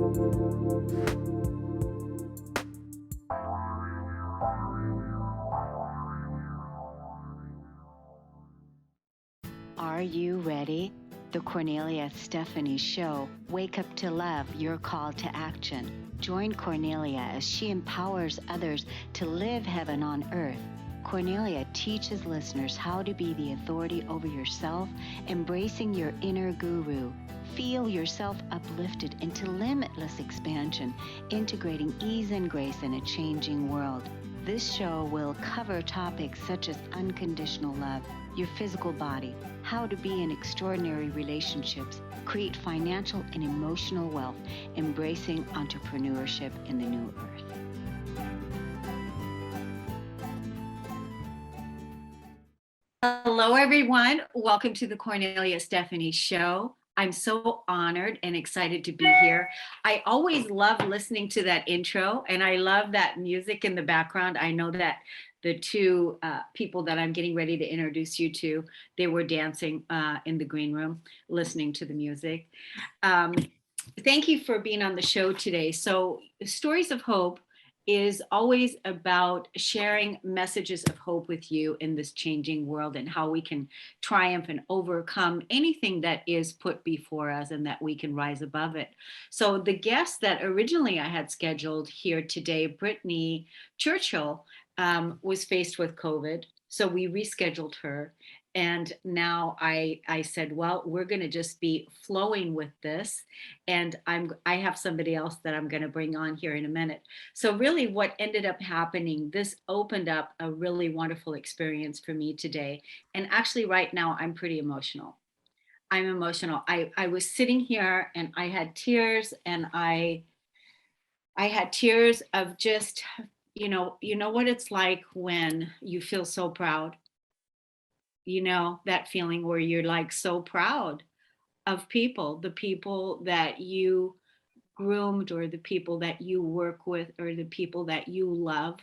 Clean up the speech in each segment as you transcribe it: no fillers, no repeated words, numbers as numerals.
Are you ready? The Kornelia Stephanie Show. Wake up to love, your call to action. Join Kornelia as she empowers others to live heaven on earth. Kornelia teaches listeners how to be the authority over yourself, embracing your inner guru. Feel yourself uplifted into limitless expansion, integrating ease and grace in a changing world. This show will cover topics such as unconditional love, your physical body, how to be in extraordinary relationships, create financial and emotional wealth, embracing entrepreneurship in the new earth. Hello, everyone. Welcome to the Kornelia Stephanie Show. I'm so honored and excited to be here. I always love listening to that intro, and I love that music in the background. I know that the two people that I'm getting ready to introduce you to, they were dancing in the green room, listening to the music. Thank you for being on the show today. So Stories of Hope is always about sharing messages of hope with you in this changing world and how we can triumph and overcome anything that is put before us and that we can rise above it. So the guest that originally I had scheduled here today, Brittany Churchill, was faced with COVID. So we rescheduled her. And now I said, well, we're going to just be flowing with this. And I have somebody else that I'm going to bring on here in a minute. So really what ended up happening, this opened up a really wonderful experience for me today. And actually right now I'm pretty emotional. I'm emotional. I was sitting here and I had tears, and I had tears of just, you know what it's like when you feel so proud. You know, that feeling where you're like so proud of people, the people that you groomed, or the people that you work with, or the people that you love,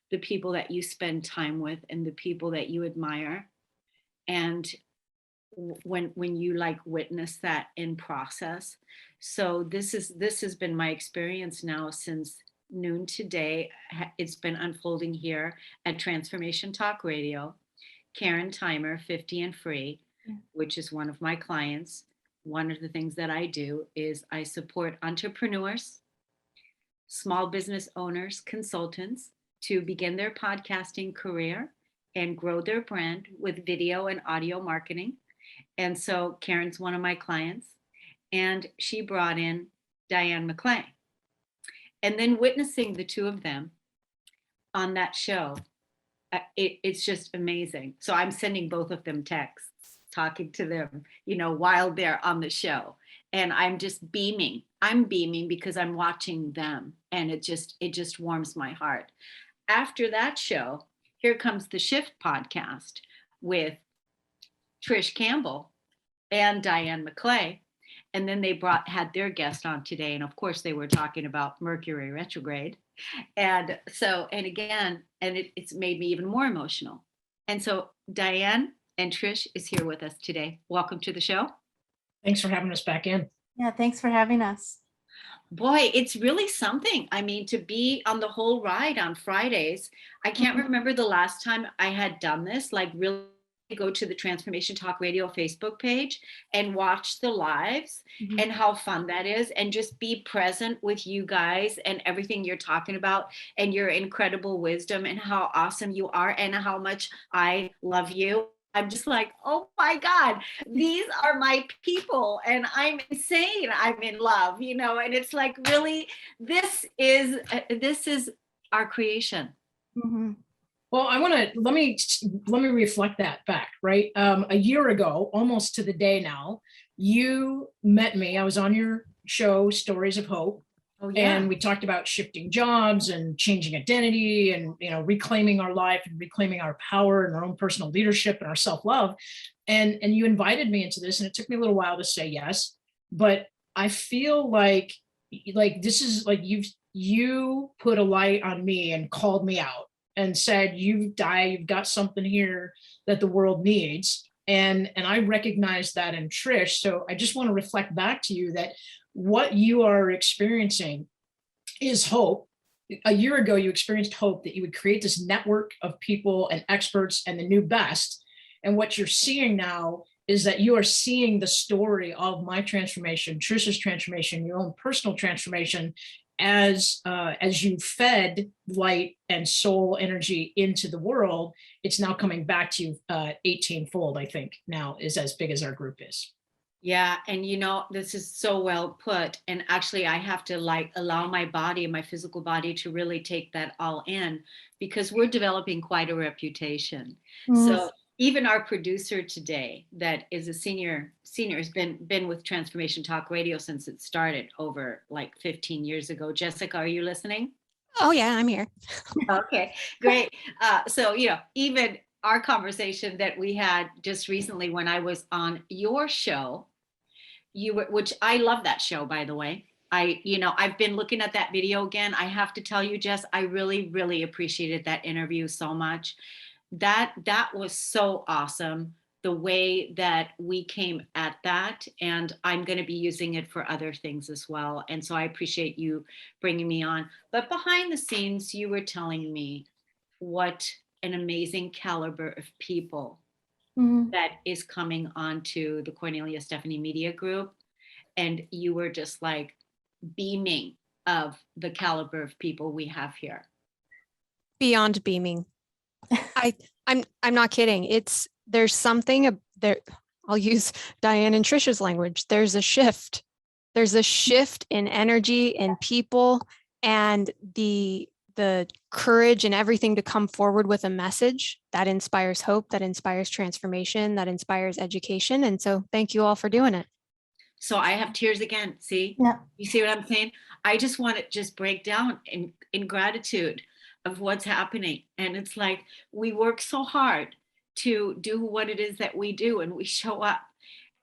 the people that you spend time with, and the people that you admire. And when you like witness that in process. So this has been my experience now since noon today. It's been unfolding here at Transformation Talk Radio. Karen Timer, 50 and Free, which is one of my clients. One of the things that I do is I support entrepreneurs, small business owners, consultants to begin their podcasting career and grow their brand with video and audio marketing. And so Karen's one of my clients, and she brought in Diane McClay. And then witnessing the two of them on that show, it's just amazing. So I'm sending both of them texts, talking to them, while they're on the show. And I'm just beaming. I'm beaming because I'm watching them. And it just warms my heart. After that show, here comes the Shift podcast with Trish Campbell and Diane McClay. And then they had their guest on today. And of course, they were talking about Mercury retrograde. And it's made me even more emotional. And so Diane and Trish is here with us today. Welcome to the show. Thanks for having us back in. Yeah, thanks for having us. Boy, it's really something. I mean, to be on the whole ride on Fridays. I can't remember the last time I had done this, like really go to the Transformation Talk Radio Facebook page and watch the lives and how fun that is, and just be present with you guys and everything you're talking about and your incredible wisdom and how awesome you are and how much I love you. I'm just like, oh my God, these are my people and I'm insane. I'm in love, and it's like, really, this is our creation. Mm-hmm. Well, let me reflect that back, right? A year ago, almost to the day now, you met me. I was on your show, Stories of Hope. Oh, yeah. And we talked about shifting jobs and changing identity and, reclaiming our life and reclaiming our power and our own personal leadership and our self-love. And you invited me into this, and it took me a little while to say yes, but I feel like this is like you put a light on me and called me out and said, you've got something here that the world needs. And I recognize that in Trish. So I just want to reflect back to you that what you are experiencing is hope. A year ago, you experienced hope that you would create this network of people and experts and the new best. And what you're seeing now is that you are seeing the story of my transformation, Trish's transformation, your own personal transformation, as you fed light and soul energy into the world. It's now coming back to you 18-fold, I think, now is as big as our group is. Yeah. And this is so well put. And actually, I have to allow my body, my physical body, to really take that all in, because we're developing quite a reputation. So even our producer today, that is a senior, has been with Transformation Talk Radio since it started over like 15 years ago. Jessica, are you listening? Oh yeah, I'm here. Okay, great. So, even our conversation that we had just recently when I was on your show, which I love that show, by the way. I've been looking at that video again. I have to tell you, Jess, I really, really appreciated that interview so much. That was so awesome, the way that we came at that. And I'm going to be using it for other things as well. And so I appreciate you bringing me on. But behind the scenes, you were telling me what an amazing caliber of people that is coming onto the Kornelia Stephanie Media Group. And you were just like beaming of the caliber of people we have here. Beyond beaming. I'm not kidding. There's something there. I'll use Diane and Trish's language. There's a shift. There's a shift in energy and people, and the courage and everything to come forward with a message that inspires hope, that inspires transformation, that inspires education. And so thank you all for doing it. So I have tears again. See, You see what I'm saying? I just want to just break down in gratitude of what's happening. And it's like, we work so hard to do what it is that we do, and we show up.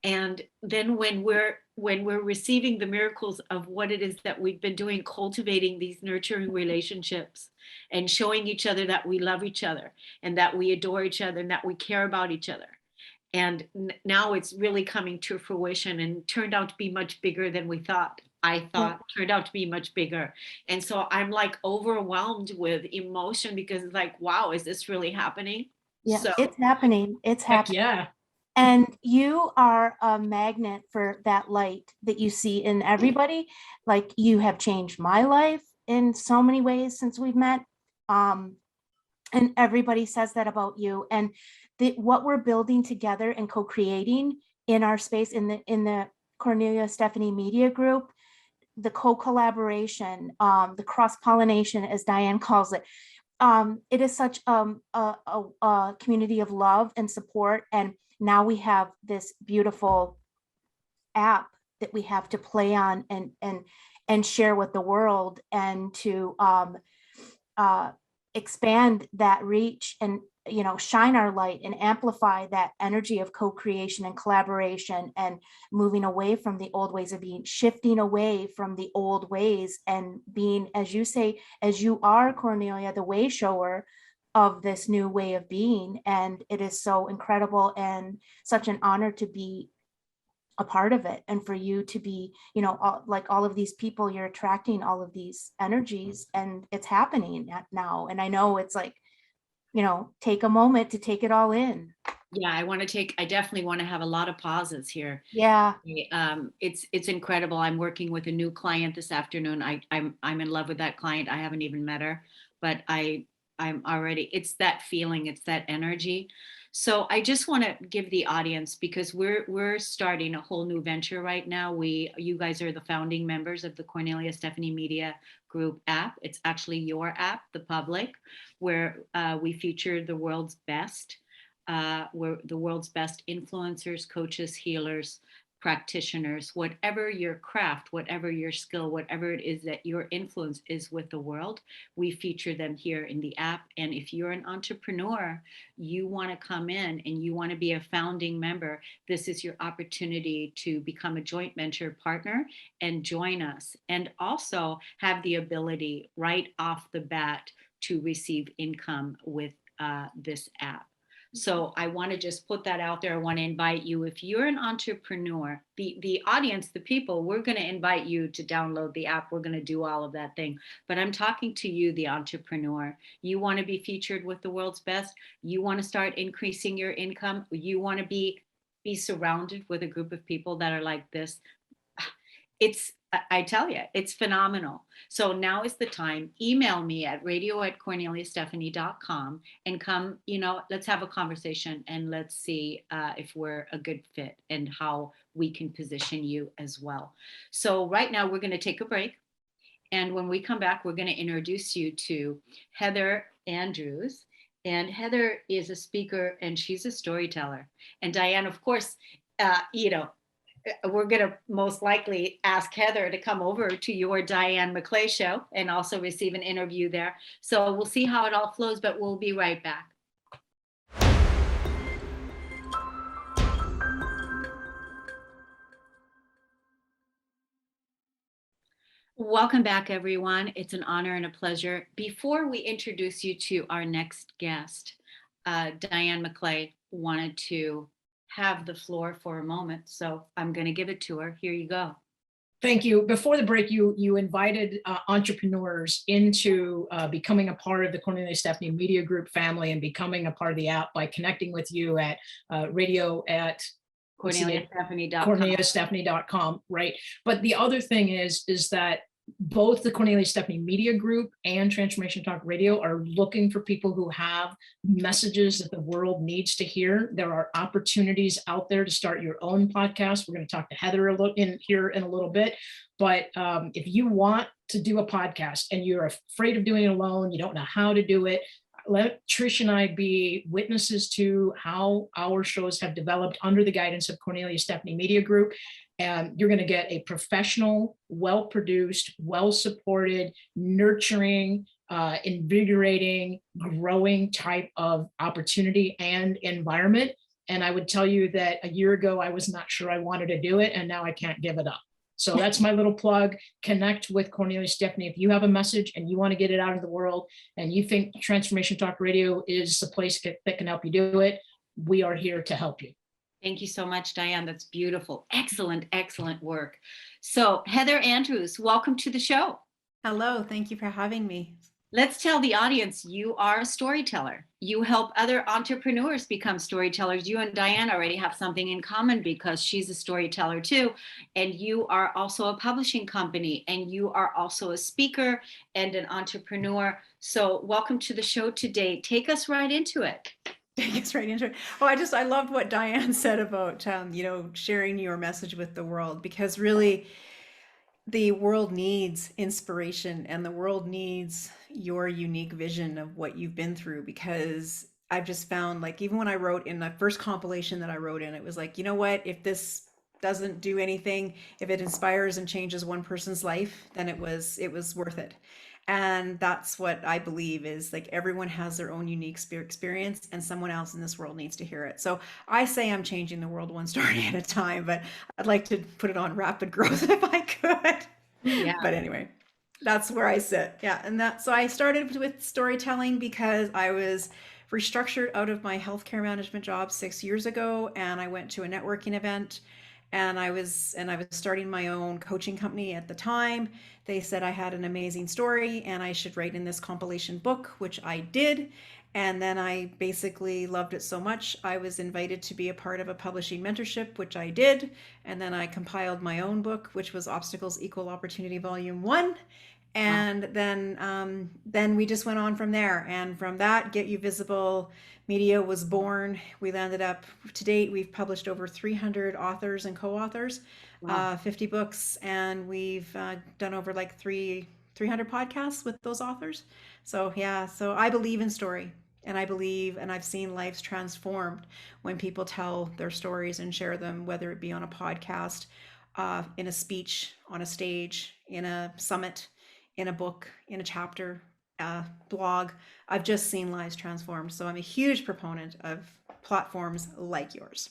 And then when we're receiving the miracles of what it is that we've been doing, cultivating these nurturing relationships and showing each other that we love each other and that we adore each other and that we care about each other. And now it's really coming to fruition and turned out to be much bigger than we thought. Turned out to be much bigger. And so I'm like overwhelmed with emotion, because it's like, wow, is this really happening? Yeah, so, it's happening. It's happening. Yeah. And you are a magnet for that light that you see in everybody. Like, you have changed my life in so many ways since we've met. And everybody says that about you. And what we're building together and co-creating in our space in the Kornelia Stephanie Media Group, the co-collaboration, the cross-pollination, as Diane calls it. It is such a community of love and support. And now we have this beautiful app that we have to play on and share with the world, and to expand that reach and shine our light and amplify that energy of co-creation and collaboration, and moving away from the old ways of being, shifting away from the old ways, and being, as you say, as you are, Kornelia, the way shower of this new way of being. And it is so incredible and such an honor to be a part of it, and for you to be, like all of these people, you're attracting all of these energies, and it's happening now. And I know it's like, take a moment to take it all in. Yeah, I definitely want to have a lot of pauses here. Yeah. It's incredible. I'm working with a new client this afternoon. I'm in love with that client. I haven't even met her, but I'm already, it's that feeling, it's that energy. So I just want to give the audience, because we're starting a whole new venture right now. You guys are the founding members of the Kornelia Stephanie Media Group app. It's actually your app, the public, where we feature the world's best, influencers, coaches, healers, practitioners, whatever your craft, whatever your skill, whatever it is that your influence is with the world, we feature them here in the app. And if you're an entrepreneur, you want to come in and you want to be a founding member, this is your opportunity to become a joint venture partner and join us, and also have the ability right off the bat to receive income with this app. So I want to just put that out there. I want to invite you, if you're an entrepreneur, the audience, the people, we're going to invite you to download the app. We're going to do all of that thing. But I'm talking to you, the entrepreneur. You want to be featured with the world's best. You want to start increasing your income. You want to be surrounded with a group of people that are like this. I tell you, it's phenomenal. So now is the time. Email me at radio@korneliastephanie.com and come, let's have a conversation and let's see if we're a good fit and how we can position you as well. So right now we're going to take a break. And when we come back, we're going to introduce you to Heather Andrews. And Heather is a speaker and she's a storyteller. And Diane, of course, we're going to most likely ask Heather to come over to your Diane McClay show and also receive an interview there. So we'll see how it all flows, but we'll be right back. Welcome back, everyone. It's an honor and a pleasure. Before we introduce you to our next guest, Diane McClay wanted to have the floor for a moment. So I'm going to give it to her. Here you go. Thank you. Before the break, you invited entrepreneurs into becoming a part of the Kornelia Stephanie Media Group family and becoming a part of the app by connecting with you at radio at KorneliaStephanie.com, right? But the other thing is that both the Kornelia Stephanie Media Group and Transformation Talk Radio are looking for people who have messages that the world needs to hear. There are opportunities out there to start your own podcast. We're going to talk to Heather in a little bit. But if you want to do a podcast and you're afraid of doing it alone, you don't know how to do it, let Trish and I be witnesses to how our shows have developed under the guidance of Kornelia Stephanie Media Group. And you're going to get a professional, well-produced, well-supported, nurturing, invigorating, growing type of opportunity and environment. And I would tell you that a year ago, I was not sure I wanted to do it, and now I can't give it up. So that's my little plug. Connect with Kornelia Stephanie. If you have a message and you want to get it out in the world and you think Transformation Talk Radio is the place that can help you do it, we are here to help you. Thank you so much, Diane. That's beautiful. Excellent, excellent work. So Heather Andrews, welcome to the show. Hello, thank you for having me. Let's tell the audience you are a storyteller. You help other entrepreneurs become storytellers. You and Diane already have something in common because she's a storyteller too. And you are also a publishing company and you are also a speaker and an entrepreneur. So welcome to the show today. Take us right into it. Gets right into it. Oh, I loved what Diane said about, sharing your message with the world, because really the world needs inspiration and the world needs your unique vision of what you've been through. Because I've just found, like, even when I wrote in the first compilation that I wrote in, it was like, you know what, if this doesn't do anything, if it inspires and changes one person's life, then it was worth it. And that's what I believe is, like, everyone has their own unique experience and someone else in this world needs to hear it. So I say I'm changing the world one story at a time, but I'd like to put it on rapid growth if I could. Yeah. But anyway, that's where I sit. Yeah. And so I started with storytelling because I was restructured out of my healthcare management job 6 years ago. And I went to a networking event. And I was starting my own coaching company at the time. They said I had an amazing story and I should write in this compilation book, which I did. And then I basically loved it so much, I was invited to be a part of a publishing mentorship, which I did. And then I compiled my own book, which was Obstacles Equal Opportunity Volume 1. And then we just went on from there. And from that, Get You Visible Media was born. We landed up, to date, we've published over 300 authors and co-authors, 50 books, and we've done over like 300 podcasts with those authors. So yeah, so I believe in story, and I believe, and I've seen lives transformed when people tell their stories and share them, whether it be on a podcast, in a speech, on a stage, in a summit, in a book, in a chapter, blog. I've just seen lives transformed. So I'm a huge proponent of platforms like yours.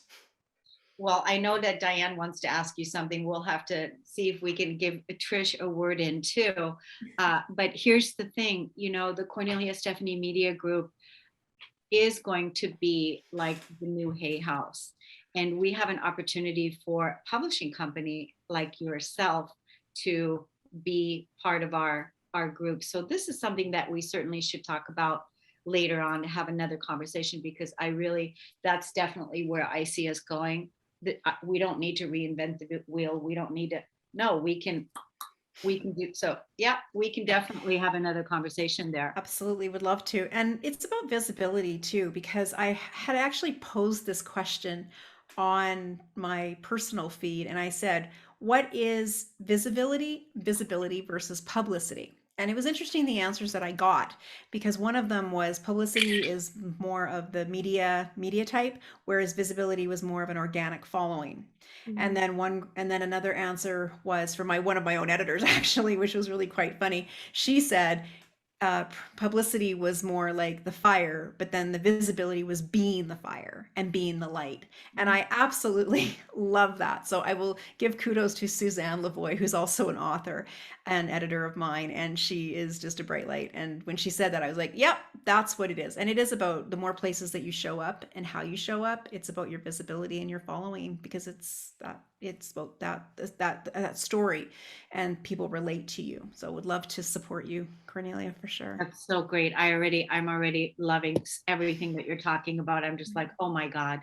Well, I know that Diane wants to ask you something. We'll have to see if we can give Trish a word in too. But here's the thing, the Kornelia Stephanie Media Group, is going to be like the new Hay House. And we have an opportunity for a publishing company like yourself to be part of our group. So this is something that we certainly should talk about later on, have another conversation, because that's definitely where I see us going. We don't need to reinvent the wheel. We don't need to, no, we can do so. Yeah, we can definitely have another conversation there. Absolutely, would love to. And it's about visibility too, because I had actually posed this question on my personal feed, and I said, what is visibility versus publicity? And it was interesting the answers that I got, because one of them was publicity is more of the media type, whereas visibility was more of an organic following. And then another answer was from one of my own editors, actually, which was really quite funny. She said publicity was more like the fire, but then the visibility was being the fire and being the light. And I absolutely love that. So I will give kudos to Suzanne Lavoie, who's also an author and editor of mine, and she is just a bright light. And when she said that, I was like, yep, that's what it is. And it is about the more places that you show up and how you show up. It's about your visibility and your following, because it's about that story, and people relate to you. So would love to support you, Kornelia, for sure. That's so great. I'm already loving everything that you're talking about. I'm just like, oh my God.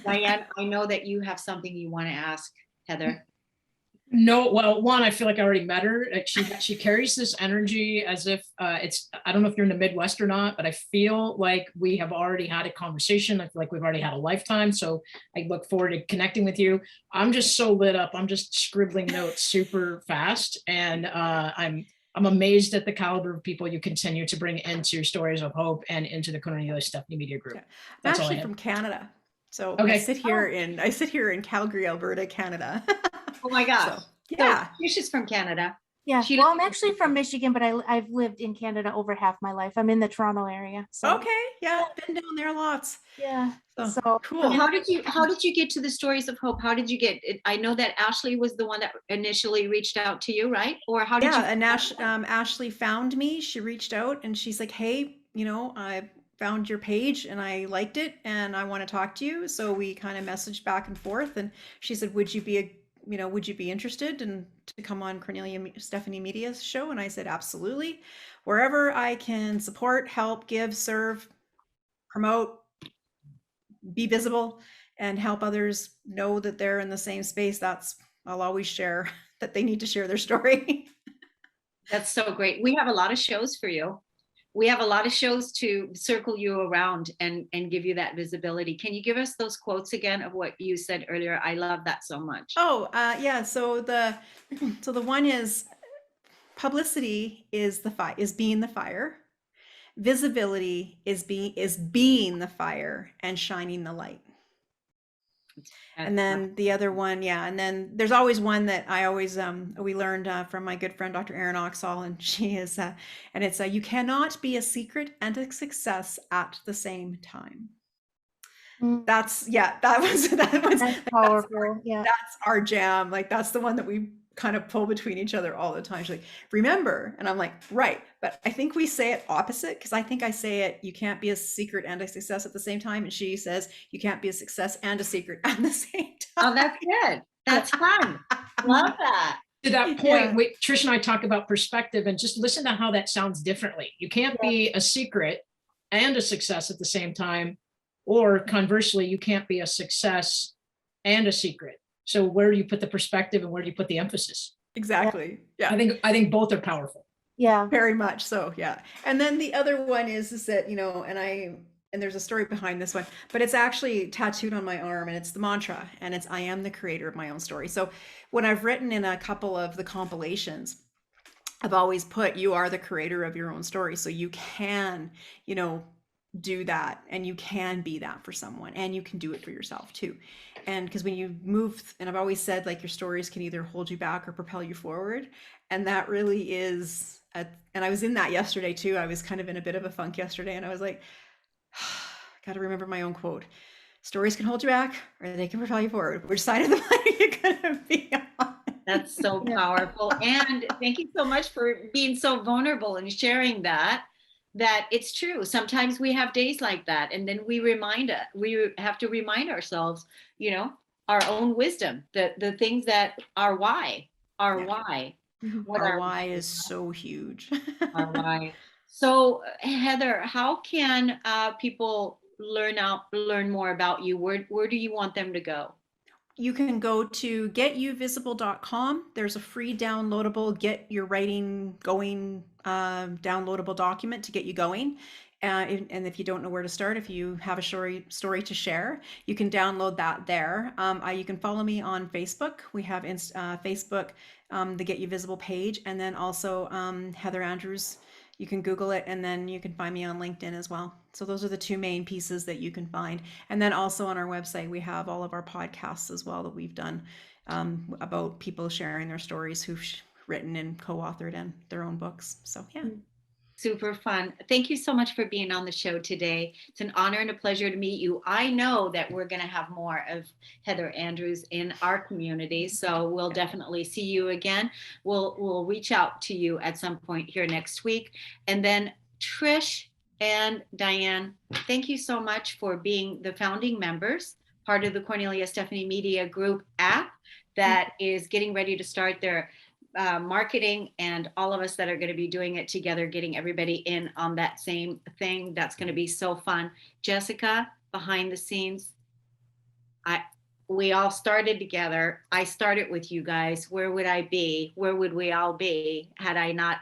Diane, I know that you have something you want to ask Heather. No, well, one, I feel like I already met her. She carries this energy as if I don't know if you're in the Midwest or not, but I feel like we have already had a conversation. I feel like we've already had a lifetime. So I look forward to connecting with you. I'm just so lit up. I'm just scribbling notes super fast. And I'm amazed at the caliber of people you continue to bring into Stories of Hope and into the Kornelia Stephanie Media Group. Yeah. I'm That's actually all I from Canada. So Okay. I sit here in Calgary, Alberta, Canada. Oh my gosh. So, yeah. So, Trish is from Canada. Yeah, She well, lives- I'm actually from Michigan, but I've lived in Canada over half my life. I'm in the Toronto area. So Okay. Yeah. Been down there lots. yeah. So, So cool. How did you get to the Stories of Hope? How did you get it? I know that Ashley was the one that initially reached out to you, right? Or how did you? And Ashley found me. She reached out and she's like, hey, I found your page and I liked it and I want to talk to you. So we kind of messaged back and forth, and she said, would you be interested to come on Kornelia Stephanie Media's show? And I said, absolutely. Wherever I can support, help, give, serve, promote, be visible, and help others know that they're in the same space, I'll always share that they need to share their story. That's so great. We have a lot of shows for you. We have a lot of shows to circle you around and give you that visibility. Can you give us those quotes again of what you said earlier? I love that so much. Oh, yeah. So the one is publicity is being the fire. Visibility is being the fire and shining the light. And then the other one, yeah. And then there's always one that I always we learned from my good friend Dr. Erin Oxall, and she is and it's you cannot be a secret and a success at the same time. That's powerful. Yeah. That's our jam. Like that's the one that we kind of pull between each other all the time. She's like, remember, and I'm like, right, but I think we say it opposite, because I think I say it, you can't be a secret and a success at the same time, and she says you can't be a success and a secret at the same time. Oh, that's good. That's fun. Love that. To that point, Trish and I talk about perspective, and just listen to how that sounds differently. You can't be a secret and a success at the same time, or conversely, you can't be a success and a secret. So where do you put the perspective and where do you put the emphasis? Exactly. Yeah. I think both are powerful. Yeah. Very much so. Yeah. And then the other one is that, and there's a story behind this one, but it's actually tattooed on my arm, and it's the mantra, and it's, I am the creator of my own story. So when I've written in a couple of the compilations, I've always put, you are the creator of your own story. So you can, do that, and you can be that for someone, and you can do it for yourself too. And because when you move, and I've always said, like, your stories can either hold you back or propel you forward. And that really is, and I was in that yesterday too. I was kind of in a bit of a funk yesterday, and I was like, got to remember my own quote. Stories can hold you back or they can propel you forward. Which side of the line are you going to be on? That's so powerful. And thank you so much for being so vulnerable and sharing that. that it's true. Sometimes we have days like that, and then we have to remind ourselves, our own wisdom, the things that are why, Yeah. why. Mhm. What Our are why is so huge. our why? So Heather, how can people learn more about you? Where do you want them to go? You can go to getyouVisible.com. There's a free downloadable Get Your Writing Going downloadable document to get you going. And if you don't know where to start, if you have a story to share, you can download that there. You can follow me on Facebook. We have Facebook, the Get You Visible page, and then also Heather Andrews. You can Google it, and then you can find me on LinkedIn as well. So those are the two main pieces that you can find. And then also on our website, we have all of our podcasts as well that we've done about people sharing their stories who've written and co-authored in their own books. So yeah. Super fun. Thank you so much for being on the show today. It's an honor and a pleasure to meet you. I know that we're going to have more of Heather Andrews in our community, so we'll definitely see you again. We'll reach out to you at some point here next week. And then Trish and Diane, thank you so much for being the founding members, part of the Kornelia Stephanie Media Group app that is getting ready to start their marketing, and all of us that are going to be doing it together, getting everybody in on that same thing. That's going to be so fun. Jessica, behind the scenes, we all started together. I started with you guys. Where would I be? Where would we all be had I not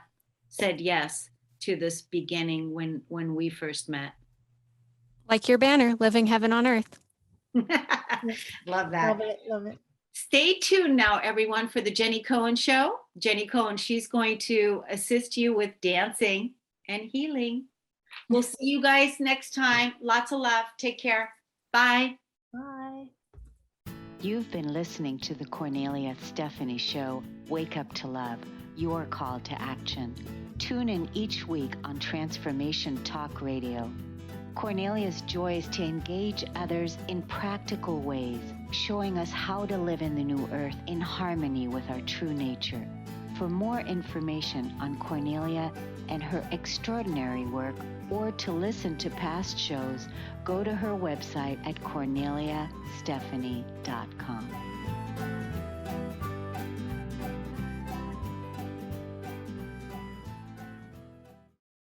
said yes to this beginning when we first met? Like your banner, living heaven on earth. Love that. Love it, love it. Stay tuned now, everyone, for the Jenny Cohen Show. Jenny Cohen, she's going to assist you with dancing and healing. We'll see you guys next time. Lots of love. Take care. Bye. Bye. You've been listening to the Kornelia Stephanie Show, Wake Up to Love, your call to action. Tune in each week on Transformation Talk Radio. Kornelia's joy is to engage others in practical ways, showing us how to live in the new earth in harmony with our true nature. For more information on Kornelia and her extraordinary work, or to listen to past shows, go to her website at korneliastephanie.com.